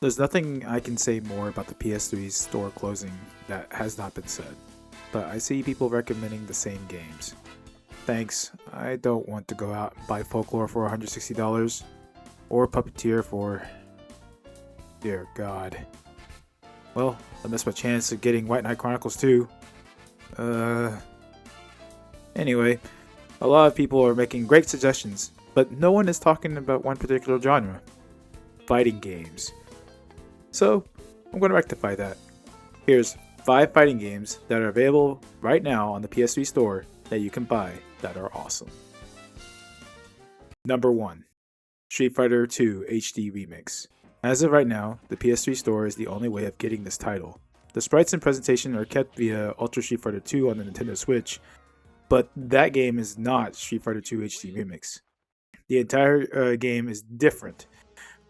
There's nothing I can say more about the PS3's store closing that has not been said, but I see people recommending the same games. Thanks, I don't want to go out and buy Folklore for $160 or Puppeteer for. Dear God. Well, I missed my chance of getting White Knight Chronicles 2. Anyway, a lot of people are making great suggestions, but no one is talking about one particular genre: fighting games. So, I'm going to rectify that. Here's 5 fighting games that are available right now on the PS3 store that you can buy that are awesome. Number 1, Street Fighter 2 HD Remix. As of right now, the PS3 store is the only way of getting this title. The sprites and presentation are kept via Ultra Street Fighter 2 on the Nintendo Switch, but that game is not Street Fighter 2 HD Remix. The entire game is different.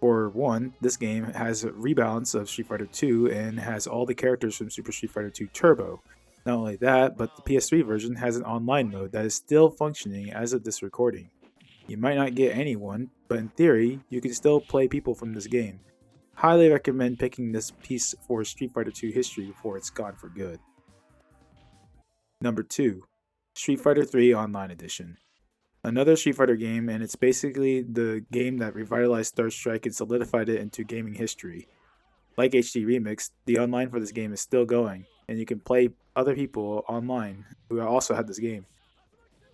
For one, this game has a rebalance of Street Fighter 2 and has all the characters from Super Street Fighter 2 Turbo. Not only that, but the PS3 version has an online mode that is still functioning as of this recording. You might not get anyone, but in theory, you can still play people from this game. Highly recommend picking this piece for Street Fighter 2 history before it's gone for good. Number 2, Street Fighter 3 Online Edition. Another Street Fighter game, and it's basically the game that revitalized Third Strike and solidified it into gaming history. Like HD Remix, the online for this game is still going, and you can play other people online who also had this game.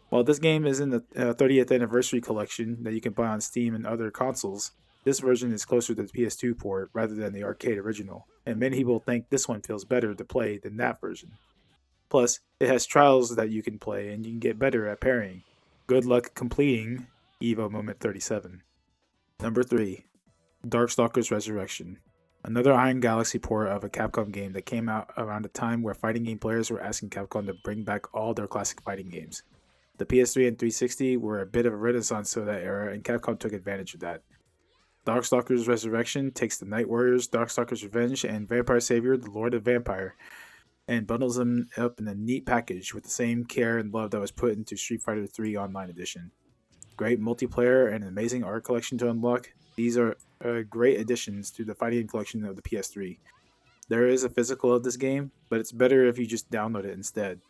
While this game is in the 30th Anniversary Collection that you can buy on Steam and other consoles, this version is closer to the PS2 port rather than the arcade original, and many people think this one feels better to play than that version. Plus, it has trials that you can play and you can get better at parrying. Good luck completing Evo Moment 37. Number 3, Darkstalkers Resurrection. Another Iron Galaxy port of a Capcom game that came out around a time where fighting game players were asking Capcom to bring back all their classic fighting games. The PS3 and 360 were a bit of a renaissance to that era, and Capcom took advantage of that. Darkstalkers Resurrection takes the Night Warriors, Darkstalkers Revenge, and Vampire Savior, the Lord of Vampire, and bundles them up in a neat package with the same care and love that was put into Street Fighter 3 Online Edition. Great multiplayer and an amazing art collection to unlock. These are great additions to the fighting collection of the PS3. There is a physical of this game, but it's better if you just download it instead.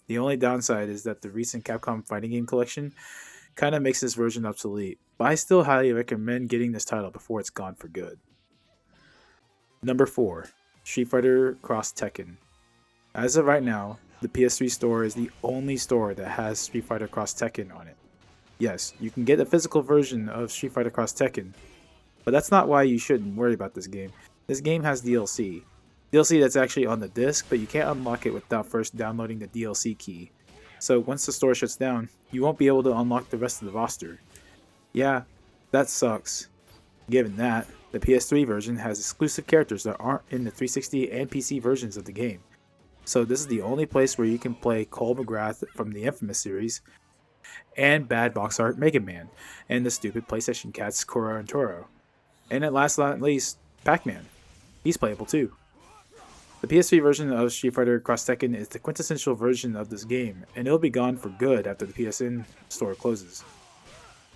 The only downside is that the recent Capcom fighting game collection kind of makes this version obsolete, but I still highly recommend getting this title before it's gone for good. Number 4, Street Fighter Cross Tekken. As of right now, the PS3 store is the only store that has Street Fighter Cross Tekken on it. Yes, you can get a physical version of Street Fighter Cross Tekken, but that's not why you shouldn't worry about this game. This game has DLC. DLC that's actually on the disc, but you can't unlock it without first downloading the DLC key. So once the store shuts down, you won't be able to unlock the rest of the roster. Yeah, that sucks. Given that, the PS3 version has exclusive characters that aren't in the 360 and PC versions of the game. So this is the only place where you can play Cole McGrath from the Infamous series, and Bad Box Art Mega Man, and the stupid PlayStation cats Koro and Toro. And at last but not least, Pac-Man. He's playable too. The PS3 version of Street Fighter Cross Tekken is the quintessential version of this game, and it'll be gone for good after the PSN store closes.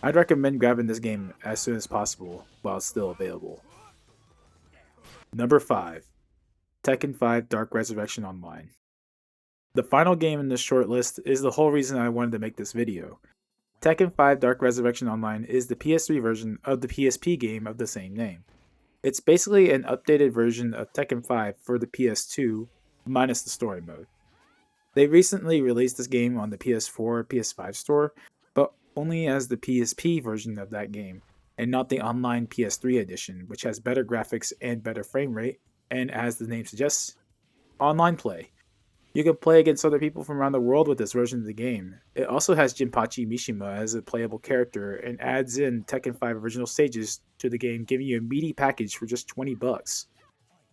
I'd recommend grabbing this game as soon as possible while it's still available. Number 5, Tekken 5 Dark Resurrection Online. The final game in this short list is the whole reason I wanted to make this video. Tekken 5 Dark Resurrection Online is the PS3 version of the PSP game of the same name. It's basically an updated version of Tekken 5 for the PS2, minus the story mode. They recently released this game on the PS4, PS5 store, but only as the PSP version of that game, and not the online PS3 edition, which has better graphics and better frame rate, and as the name suggests, online play. You can play against other people from around the world with this version of the game. It also has Jinpachi Mishima as a playable character and adds in Tekken 5 original stages to the game, giving you a meaty package for just $20.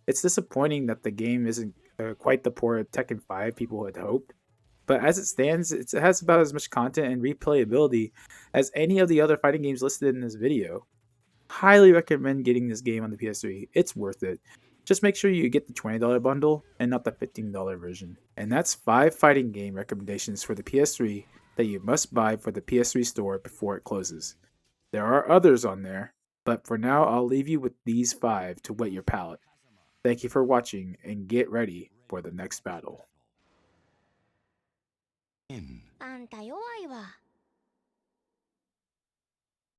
It's disappointing that the game isn't quite the port of Tekken 5 people had hoped, but as it stands, it has about as much content and replayability as any of the other fighting games listed in this video. Highly recommend getting this game on the PS3. It's worth it. Just make sure you get the $20 bundle and not the $15 version. And that's 5 fighting game recommendations for the PS3 that you must buy for the PS3 store before it closes. There are others on there, But for now, I'll leave you with these 5 to whet your palate. Thank you for watching, and get ready for the next battle. あんた弱いわ。